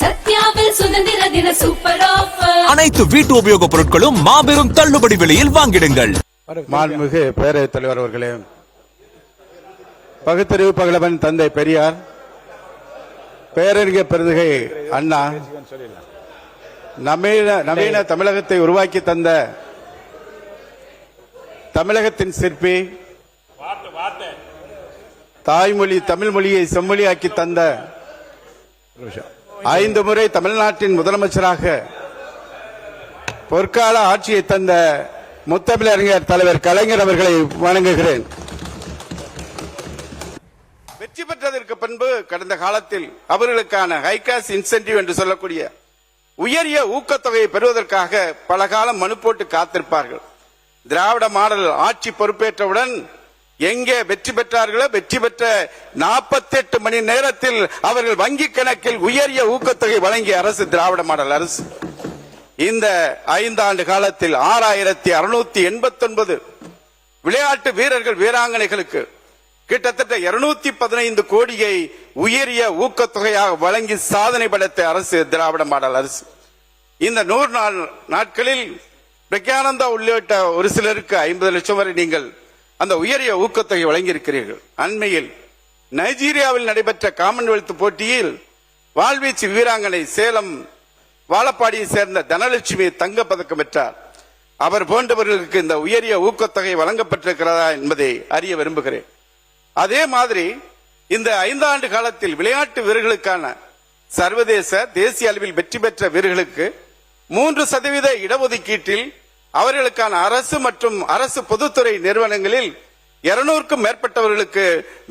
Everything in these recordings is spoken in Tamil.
சத்யாவில் சுதந்திர தின சூப்பர் ஆஃபர். அனைத்து வீட்டு உபயோகப் பொருட்களும் மாபெரும் தள்ளுபடி விலையில் வாங்கிடுங்கள். மாண்புமிகு பேரவைத் தலைவர் அவர்களே, பகுத்தறிவு பகலவன் தந்தை பெரியார், பேரறிஞர் பெருந்தகை அண்ணா, நவீன தமிழகத்தை உருவாக்கி தந்த தமிழகத்தின் சிற்பி, தாய்மொழி தமிழ் மொழியை செம்மொழியாக்கி தந்த 5 முறை தமிழ்நாட்டின் முதலமைச்சராக பொற்கால ஆட்சியை தந்த முத்தமிழறிஞர் தலைவர் கலைஞர் அவர்களை வணங்குகிறேன். வெற்றி பெற்றதற்கு பின்பு கடந்த காலத்தில் அவர்களுக்கான ஹைகாஸ் இன்சென்டிவ் என்று சொல்லக்கூடிய உயரிய ஊக்கத்தொகையை பெறுவதற்காக பல காலம் மனு போட்டு காத்திருப்பார்கள். திராவிட மாடல் ஆட்சி பொறுப்பேற்றவுடன் எங்கே வெற்றி பெற்றார்களோ வெற்றி பெற்ற 48 மணி நேரத்தில் அவர்கள் வங்கி கணக்கில் உயரிய ஊக்கத்தொகை வழங்கிய அரசு திராவிட மாடல் அரசு. இந்த 5 ஆண்டு காலத்தில் 6689 விளையாட்டு வீரர்கள் வீராங்கனைகளுக்கு கிட்டத்தட்ட 215 கோடியை உயரிய ஊக்கத்தொகையாக வழங்கி சாதனை படைத்த அரசு திராவிட மாடல் அரசு. இந்த 100 நாட்களில் பிரக்யானந்தா உள்ளிட்ட ஒரு சிலருக்கு 50 லட்சம் வரை நீங்கள் அந்த உயரிய ஊக்கத்தொகை வழங்கியிருக்கிறீர்கள். அண்மையில் நைஜீரியாவில் நடைபெற்ற காமன்வெல்த் போட்டியில் வாழ்வீச்சு வீராங்கனை சேலம் வாழப்பாடியை சேர்ந்த தனலட்சுமி தங்கப்பதக்கம் பெற்றார். அவர் போன்றவர்களுக்கு இந்த உயரிய ஊக்கத்தொகை வழங்கப்பட்டிருக்கிறதா என்பதை அறிய விரும்புகிறேன். அதே மாதிரி இந்த 5 ஆண்டு காலத்தில் விளையாட்டு வீரர்களுக்கான சர்வதேச தேசிய அளவில் வெற்றி பெற்ற வீரர்களுக்கு 3% இடஒதுக்கீட்டில் அவர்களுக்கான அரசு மற்றும் அரசு பொதுத்துறை நிறுவனங்களில் 200க்கும் மேற்பட்டவர்களுக்கு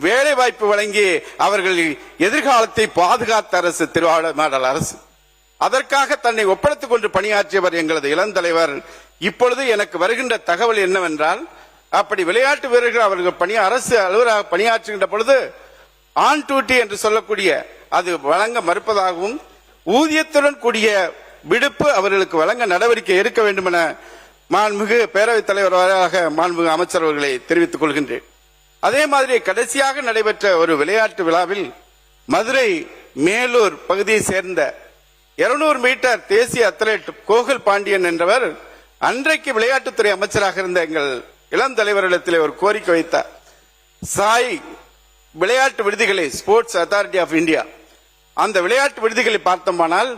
வேலை வாய்ப்பு வழங்கி அவர்கள் எதிர்காலத்தை பாதுகாத்த அரசு திராவிட மாடல் அரசு. அதற்காக தன்னை ஒப்படைத்துக் கொண்டு பணியாற்றியவர் எங்களது இளந்தலைவர். இப்பொழுது எனக்கு வருகின்ற தகவல் என்னவென்றால், அப்படி விளையாட்டு வீரர்கள் அவர்கள் அரசு அலுவலக பணியாற்றுகின்ற பொழுது ஆன் டியூட்டி என்று சொல்லக்கூடிய அது வழங்க மறுப்பதாகவும் ஊதியத்துடன் கூடிய விடுப்பு அவர்களுக்கு வழங்க நடவடிக்கை எடுக்க வேண்டும் என மாண்புமிகு பேரவைத் தலைவராக மாண்புமிகு அமைச்சர் அவர்களை தெரிவித்துக் கொள்கின்றேன். அதே மாதிரி கடைசியாக நடைபெற்ற ஒரு விளையாட்டு விழாவில் மதுரை மேலூர் பகுதியை சேர்ந்த 200 மீட்டர் தேசிய அத்லெட் கோகுல் பாண்டியன் என்றவர் அன்றைக்கு விளையாட்டுத்துறை அமைச்சராக இருந்த எங்கள் இளம் தலைவரிடத்தில் ஒரு கோரிக்கை வைத்தார். சாய் விளையாட்டு விடுதிகளை, ஸ்போர்ட்ஸ் அத்தாரிட்டி ஆஃப் இந்தியா, அந்த விளையாட்டு விடுதிகளை பார்த்தோமானால்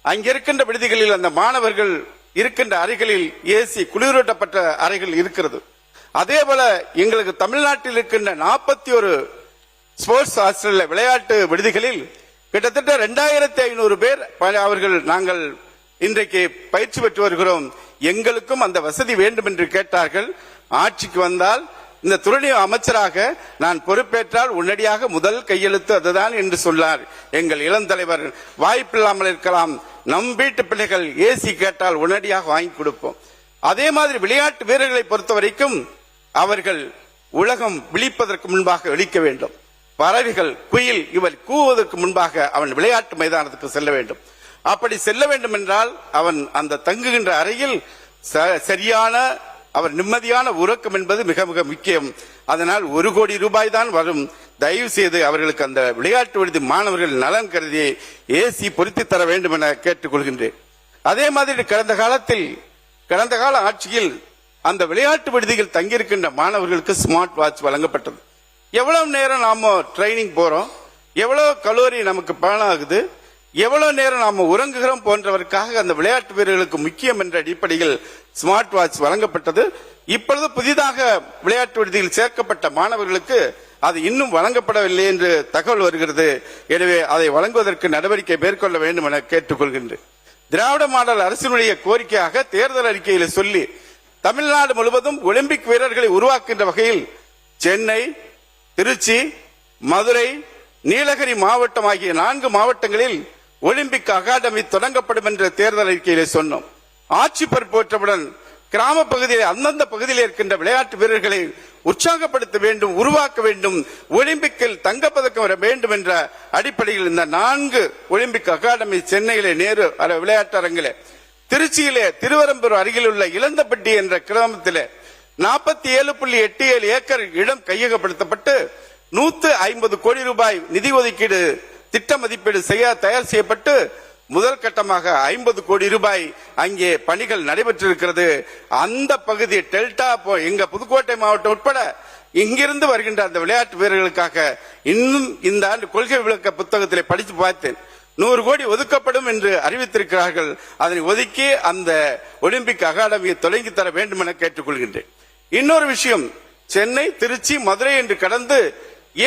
அங்கிருக்கின்ற விடுதிகளில் அந்த மாணவர்கள் இருக்கின்ற அறைகளில் ஏசி குளிரூட்டப்பட்ட அறைகள் இருக்கிறது. அதே போல எங்களுக்கு தமிழ்நாட்டில் இருக்கின்ற 41 ஸ்போர்ட்ஸ் ஹாஸ்டல் விளையாட்டு விடுதிகளில் கிட்டத்தட்ட 2500 பேர் அவர்கள் நாங்கள் இன்றைக்கு பயிற்சி பெற்று வருகிறோம், எங்களுக்கும் அந்த வசதி வேண்டும் என்று கேட்டார்கள். ஆட்சிக்கு வந்தால் இந்த துறை அமைச்சராக நான் பொறுப்பேற்றால் உடனடியாக முதல் கையெழுத்து அதுதான் என்று சொன்னார் எங்கள் இளம் தலைவர். வாய்ப்பில்லாமல் இருக்கலாம், நம் வீட்டு பிள்ளைகள் ஏசி கேட்டால் உடனடியாக வாங்கி கொடுப்போம். அதே மாதிரி விளையாட்டு வீரர்களை பொறுத்த வரைக்கும் அவர்கள் உலகம் விழிப்பதற்கு முன்பாக விழிக்க வேண்டும். பறவைகள், குயில் இவர் கூவுவதற்கு முன்பாக அவன் விளையாட்டு மைதானத்துக்கு செல்ல வேண்டும். அப்படி செல்ல வேண்டும் என்றால் அவன் அந்த தங்குகின்ற அறையில் சரியான அவர் நிம்மதியான உறக்கம் என்பது மிக மிக முக்கியம். அதனால் 1 கோடி ரூபாய் தான் வரும். தயவு செய்து அவர்களுக்கு அந்த விளையாட்டு விடுதி மாணவர்கள் நலன் கருதி ஏசி பொருத்தி தர வேண்டும் என கேட்டுக்கொள்கின்றேன். அதே மாதிரி கடந்த கால ஆட்சியில் அந்த விளையாட்டு விடுதிகள் தங்கியிருக்கின்ற மாணவர்களுக்கு ஸ்மார்ட் வாட்ச் வழங்கப்பட்டது. எவ்வளவு நேரம் நாம ட்ரைனிங் போறோம், எவ்வளவு கலோரி நமக்கு பயன் ஆகுது, எவ்வளவு நேரம் நாம உறங்குகிறோம் போன்றவருக்காக அந்த விளையாட்டு வீரர்களுக்கு முக்கியம் என்ற அடிப்படையில் ஸ்மார்ட் வாட்ச் வழங்கப்பட்டது. இப்பொழுது புதிதாக விளையாட்டு விடுதியில் சேர்க்கப்பட்ட மாணவர்களுக்கு அது இன்னும் வழங்கப்படவில்லை என்று தகவல் வருகிறது. எனவே அதை வழங்குவதற்கு நடவடிக்கை மேற்கொள்ள வேண்டும் என கேட்டுக்கொள்கின்றேன். திராவிட மாடல் அரசினுடைய கோரிக்கையாக தேர்தல் அறிக்கையில் சொல்லி தமிழ்நாடு முழுவதும் ஒலிம்பிக் வீரர்களை உருவாக்குகின்ற வகையில் சென்னை, திருச்சி, மதுரை, நீலகிரி மாவட்டம் ஆகிய 4 மாவட்டங்களில் ஒலிம்பிக் அகாடமி தொடங்கப்படும் என்ற தேர்தல் அறிக்கையிலே சொன்னோம். ஆட்சி பொறுப்பேற்றவுடன் கிராம பகுதியில் அந்தந்த பகுதியில் இருக்கின்ற விளையாட்டு வீரர்களை உற்சாகப்படுத்த வேண்டும், உருவாக்க வேண்டும், ஒலிம்பிக்கில் தங்கப்பதக்கம் வர வேண்டும் என்ற அடிப்படையில் இந்த 4 ஒலிம்பிக் அகாடமி சென்னையிலே நேரு விளையாட்டு அரங்கிலே, திருச்சியிலே திருவரம்பூர் அருகில் உள்ள இளந்தப்பட்டி என்ற கிராமத்திலே 47.87 ஏக்கர் இடம் கையகப்படுத்தப்பட்டு 150 கோடி ரூபாய் நிதி ஒதுக்கீடு திட்ட மதிப்பீடு செய்ய தயார் செய்யப்பட்டு முதல் கட்டமாக 50 கோடி ரூபாய் அங்கே பணிகள் நடைபெற்றிருக்கிறது. அந்த பகுதி டெல்டா எங்க புதுக்கோட்டை மாவட்டம் உட்பட இங்கிருந்து வருகின்ற அந்த விளையாட்டு வீரர்களுக்காக இன்னும் இந்த ஆண்டு கொள்கை விளக்க புத்தகத்திலே படித்து பார்த்தேன். 100 கோடி ஒதுக்கப்படும் என்று அறிவித்திருக்கிறார்கள். அதனை ஒதுக்கி அந்த ஒலிம்பிக் அகாடமியை தொடங்கி தர வேண்டும் என கேட்டுக்கொள்கின்றேன். இன்னொரு விஷயம், சென்னை, திருச்சி, மதுரை என்று கடந்து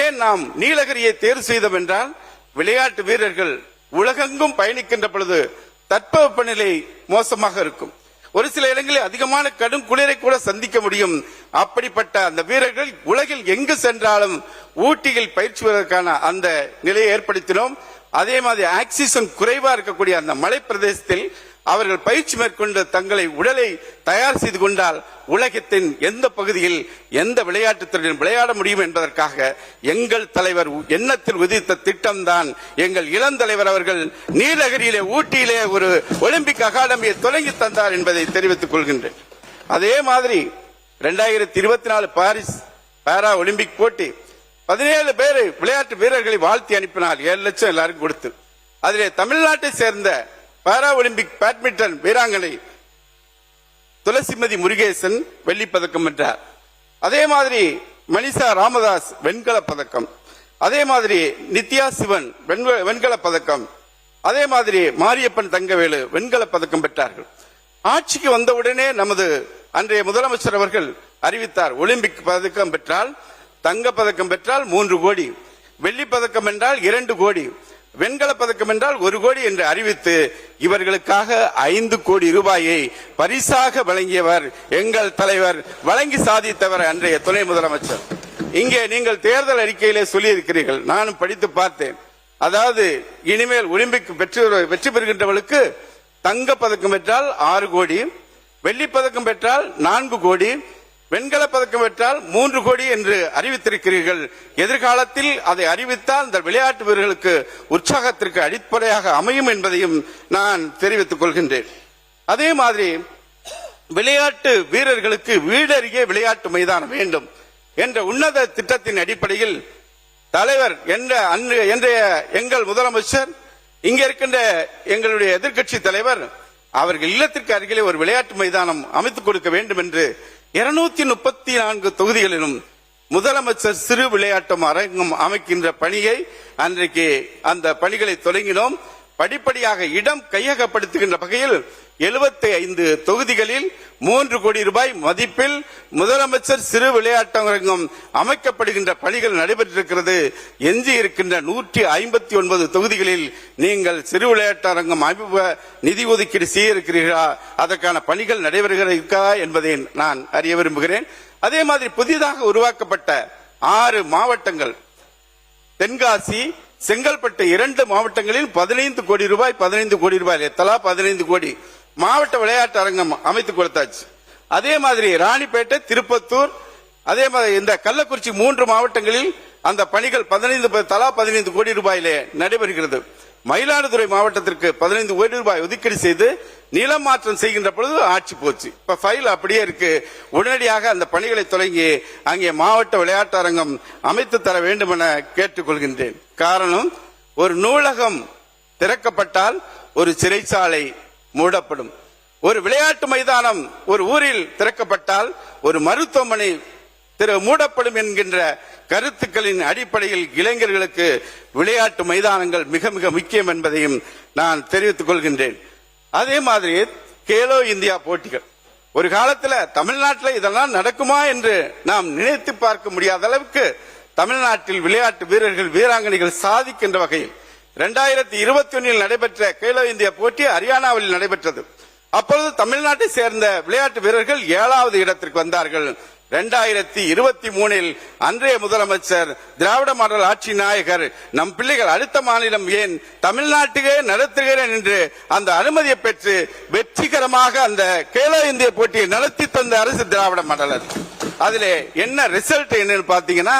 ஏன் நாம் நீலகிரியை தேர்வு செய்தோம் என்றால், விளையாட்டு வீரர்கள் உலகெங்கும் பயணிக்கின்ற பொழுது தட்பவெப்பநிலை மோசமாக இருக்கும். ஒரு சில இடங்களில் அதிகமான கடும் குளிரை கூட சந்திக்க முடியும். அப்படிப்பட்ட அந்த வீரர்கள் உலகில் எங்கு சென்றாலும் ஊட்டியில் பயிற்சி பெறுவதற்கான அந்த நிலையை ஏற்படுத்தினோம். அதே மாதிரி ஆக்சிஜன் குறைவா இருக்கக்கூடிய அந்த மலை பிரதேசத்தில் அவர்கள் பயிற்சி மேற்கொண்டு தங்களை உடலை தயார் செய்து கொண்டால் உலகத்தின் எந்த பகுதியில் எந்த விளையாட்டுத் துறையில் விளையாட முடியும் என்பதற்காக எங்கள் தலைவர் எண்ணத்தில் உதித்த திட்டம்தான் எங்கள் இளந்தலைவர் அவர்கள் நீலகிரியிலே ஊட்டியிலே ஒரு ஒலிம்பிக் அகாடமியை தொடங்கி தந்தார் என்பதை தெரிவித்துக் கொள்கின்றேன். அதே மாதிரி 2024 பாரிஸ் பாரா ஒலிம்பிக் போட்டி 17 பேர் விளையாட்டு வீரர்களை வாழ்த்தி அனுப்பினால் 7 லட்சம் எல்லாருக்கும் கொடுத்து, அதிலே தமிழ்நாட்டை சேர்ந்த பாரா ஒலிம்பிக் பேட்மிண்டன் வீராங்கனை துளசிமதி முருகேசன் வெள்ளிப் பதக்கம் வென்றார். அதே மாதிரி மனிஷா ராமதாஸ் வெண்கலப் பதக்கம், அதே மாதிரி நித்யா சிவன் வெண்கலப் பதக்கம், அதே மாதிரி மாரியப்பன் தங்கவேலு வெண்கலப் பதக்கம் பெற்றார்கள். ஆட்சிக்கு வந்தவுடனே நமது அன்றைய முதலமைச்சர் அவர்கள் அறிவித்தார், ஒலிம்பிக் பதக்கம் பெற்றால், தங்க பதக்கம் பெற்றால் 3 கோடி, வெள்ளி பதக்கம் என்றால் 2 கோடி, வெண்கல பதக்கம் என்றால் 1 கோடி என்று அறிவித்து இவர்களுக்காக 5 கோடி ரூபாயை பரிசாக வழங்கியவர் எங்கள் தலைவர், வழங்கி சாதித்தவர் அன்றைய துணை முதலமைச்சர். இங்கே நீங்கள் தேர்தல் அறிக்கையிலே சொல்லி இருக்கிறீர்கள், நானும் படித்து பார்த்தேன். அதாவது இனிமேல் ஒலிம்பிக் வெற்றி பெறுகின்றவர்களுக்கு தங்க பதக்கம் பெற்றால் 6 கோடி, வெள்ளி பதக்கம் பெற்றால் 4 கோடி, வெண்கல பதக்கம் பெற்றால் 3 கோடி என்று அறிவித்திருக்கிறீர்கள். எதிர்காலத்தில் அதை அறிவித்தால் இந்த விளையாட்டு வீரர்களுக்கு உற்சாகத்திற்கு அடிப்படையாக அமையும் என்பதையும் நான் தெரிவித்துக் கொள்கின்றேன். அதே மாதிரி விளையாட்டு வீரர்களுக்கு வீடருகே விளையாட்டு மைதானம் வேண்டும் என்ற உன்னத திட்டத்தின் அடிப்படையில் தலைவர் என்றைய எங்கள் முதலமைச்சர், இங்க இருக்கின்ற எங்களுடைய எதிர்க்கட்சி தலைவர் அவர்கள் இல்லத்திற்கு அருகிலே ஒரு விளையாட்டு மைதானம் அமைத்துக் கொடுக்க வேண்டும் என்று 234 தொகுதிகளிலும் முதலமைச்சர் சிறு விளையாட்டு அரங்கம் அமைக்கின்ற பணியை அன்றைக்கு அந்த பணிகளை தொடங்கினோம். படிப்படியாக இடம் கையகப்படுத்துகின்ற வகையில் 75 தொகுதிகளில் 3 கோடி ரூபாய் மதிப்பில் முதலமைச்சர் சிறு விளையாட்டரங்கம் அமைக்கப்படுகின்ற பணிகள் நடைபெற்றிருக்கிறது. எஞ்சி இருக்கின்ற 159 தொகுதிகளில் நீங்கள் சிறு விளையாட்டரங்கம் அமைப்பு நிதி ஒதுக்கீடு செய்ய இருக்கிறீர்களா, அதற்கான பணிகள் நடைபெறுகிறதா என்பதை நான் அறிய விரும்புகிறேன். அதே மாதிரி புதிதாக உருவாக்கப்பட்ட 6 மாவட்டங்கள், தென்காசி, செங்கல்பட்டு 2 மாவட்டங்களில் 15 கோடி ரூபாய் தலா 15 கோடி மாவட்ட விளையாட்டு அரங்கம் அமைத்துக் கொடுத்தாச்சு. அதே மாதிரி ராணிப்பேட்டை, திருப்பத்தூர், அதே மாதிரி இந்த கள்ளக்குறிச்சி 3 மாவட்டங்களில் அந்த பணிகள் தலா 15 கோடி ரூபாயிலே நடைபெறுகிறது. மயிலாடுதுறை மாவட்டத்திற்கு 15 கோடி ரூபாய் ஒதுக்கீடு செய்து நிலம் மாற்றம் செய்கின்ற பொழுது ஆட்சி போச்சு. இப்ப ஃபைல் அப்படியே இருக்கு. உடனடியாக அந்த பணிகளை தொடங்கி அங்கே மாவட்ட விளையாட்டு அரங்கம் அமைத்து தர வேண்டும் என கேட்டுக்கொள்கின்றேன். காரணம், ஒரு நூலகம் திறக்கப்பட்டால் ஒரு சிறைச்சாலை மூடப்படும், ஒரு விளையாட்டு மைதானம் ஒரு ஊரில் திறக்கப்பட்டால் ஒரு மருத்துவமனை மூடப்படும் என்கின்ற கருத்துக்களின் அடிப்படையில் இளைஞர்களுக்கு விளையாட்டு மைதானங்கள் மிக மிக முக்கியம் என்பதையும் நான் தெரிவித்துக் கொள்கின்றேன். அதே மாதிரி கேலோ இந்தியா போட்டிகள் ஒரு காலத்தில் தமிழ்நாட்டில் இதெல்லாம் நடக்குமா என்று நாம் நினைத்து பார்க்க முடியாத அளவுக்கு தமிழ்நாட்டில் விளையாட்டு வீரர்கள் வீராங்கனைகள் சாதிக்கின்ற வகையில் 2021 நடைபெற்ற கேலோ இந்தியா போட்டி ஹரியானாவில் நடைபெற்றது. அப்பொழுது தமிழ்நாட்டை சேர்ந்த விளையாட்டு வீரர்கள் 7வது இடத்திற்கு வந்தார்கள். 2023 அன்றைய முதலமைச்சர், திராவிட மாடல் ஆட்சி நாயகர், நம் பிள்ளைகள் அடுத்த மாநிலம் ஏன் தமிழ்நாட்டுக்கே நடத்துகிறேன் என்று அந்த அனுமதியை பெற்று வெற்றிகரமாக அந்த கேலோ இந்தியா போட்டியை நடத்தி தந்த அரசு திராவிட மாடல். அதிலே என்ன ரிசல்ட் என்னன்னு பாத்தீங்கன்னா,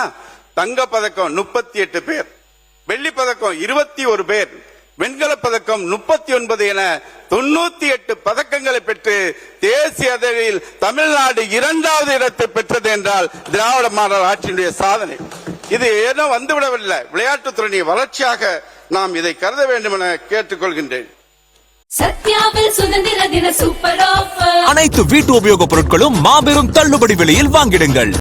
தங்க பதக்கம் 38 பேர், வெள்ளி பதக்கம் 21 பேர், வெண்கல பதக்கம் 39 என 98 பதக்கங்களை பெற்று தேசிய அளவில் தமிழ்நாடு 2வது இடத்தை பெற்றது என்றால் திராவிட மாடல் ஆட்சியினுடைய சாதனை. இது ஏதோ வந்துவிடவில்லை, விளையாட்டுத்துறையின் வளர்ச்சியாக நாம் இதை கருத வேண்டும் என கேட்டுக்கொள்கின்றேன். சத்யாவில் சுதந்திர தின சூப்பர் ஆஃபர் அனைத்து வீட்டு உபயோகப் பொருட்களும் மாபெரும் தள்ளுபடி விலையில் வாங்கிடுங்கள்.